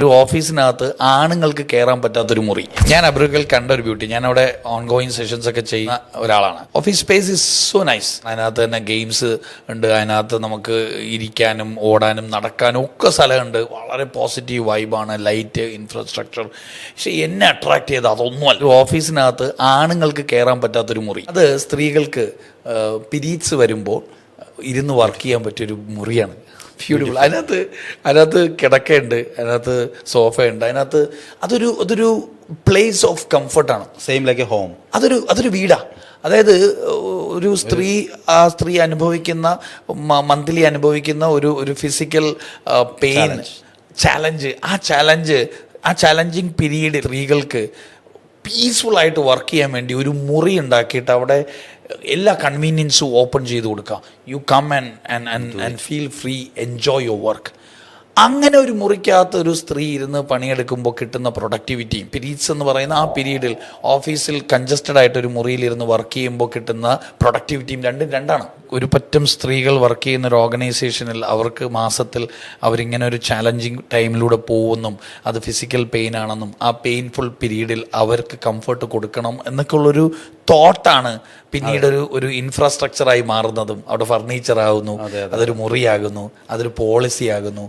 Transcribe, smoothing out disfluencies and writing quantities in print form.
ഒരു ഓഫീസിനകത്ത് ആണുങ്ങൾക്ക് കയറാൻ പറ്റാത്തൊരു മുറി. ഞാൻ അബ്രൂക്കൽ കണ്ട ഒരു ബ്യൂട്ടി. ഞാൻ അവിടെ ഓൺഗോയിങ് സെഷൻസ് ഒക്കെ ചെയ്യുന്ന ഒരാളാണ്. Office space is so nice. അതിനകത്ത് തന്നെ ഗെയിംസ് ഉണ്ട്, അതിനകത്ത് നമുക്ക് ഇരിക്കാനും ഓടാനും നടക്കാനും ഒക്കെ സ്ഥലമുണ്ട്. വളരെ പോസിറ്റീവ് വൈബാണ്, ലൈറ്റ്, ഇൻഫ്രാസ്ട്രക്ചർ. പക്ഷെ എന്നെ അട്രാക്ട് ചെയ്ത് അതൊന്നുമല്ല. ഒരു ഓഫീസിനകത്ത് ആണുങ്ങൾക്ക് കയറാൻ പറ്റാത്തൊരു മുറി. അത് സ്ത്രീകൾക്ക് പീരീഡ്സ് വരുമ്പോൾ ഇരുന്ന് വർക്ക് ചെയ്യാൻ പറ്റിയൊരു മുറിയാണ്. ബ്യൂട്ടിഫുൾ. അതിനകത്ത് കിടക്കയുണ്ട്, അതിനകത്ത് സോഫയുണ്ട്, അതൊരു പ്ലേസ് ഓഫ് കംഫർട്ടാണ്. Same like a home. അതൊരു വീടാണ്. അതായത് ഒരു സ്ത്രീ അനുഭവിക്കുന്ന മന്ത്ലി അനുഭവിക്കുന്ന ഒരു ഫിസിക്കൽ പെയിൻ, ചാലഞ്ചിങ് പീരീഡ് സ്ത്രീകൾക്ക് പീസ്ഫുൾ ആയിട്ട് വർക്ക് ചെയ്യാൻ വേണ്ടി ഒരു മുറി ഉണ്ടാക്കിയിട്ട് അവിടെ എല്ലാ കൺവീനിയൻസും ഓപ്പൺ ചെയ്ത് കൊടുക്കാം. You come and feel free, enjoy your work. അങ്ങനെ ഒരു മുറിക്കകത്ത് ഒരു സ്ത്രീ ഇരുന്ന് പണിയെടുക്കുമ്പോൾ കിട്ടുന്ന പ്രൊഡക്ടിവിറ്റിയും, പീരീഡ്സ് എന്ന് പറയുന്ന ആ പീരീഡിൽ ഓഫീസിൽ കൺജസ്റ്റഡ് ആയിട്ട് ഒരു മുറിയിലിരുന്ന് വർക്ക് ചെയ്യുമ്പോൾ കിട്ടുന്ന പ്രൊഡക്ടിവിറ്റിയും രണ്ടാണ്. ഒരു പറ്റം സ്ത്രീകൾ വർക്ക് ചെയ്യുന്ന ഒരു ഓർഗനൈസേഷനിൽ അവർക്ക് മാസത്തിൽ അവരിങ്ങനെ ഒരു ചാലഞ്ചിങ് ടൈമിലൂടെ പോകുമെന്നും അത് ഫിസിക്കൽ പെയിൻ ആണെന്നും ആ പെയിൻഫുൾ പീരീഡിൽ അവർക്ക് കംഫർട്ട് കൊടുക്കണം എന്നൊക്കെ ഉള്ളൊരു തോട്ടാണ് പിന്നീട് ഒരു ഇൻഫ്രാസ്ട്രക്ചറായി മാറുന്നതും. അവിടെ ഫർണിച്ചർ ആകുന്നു, അതൊരു മുറിയാകുന്നു, അതൊരു പോളിസി ആകുന്നു.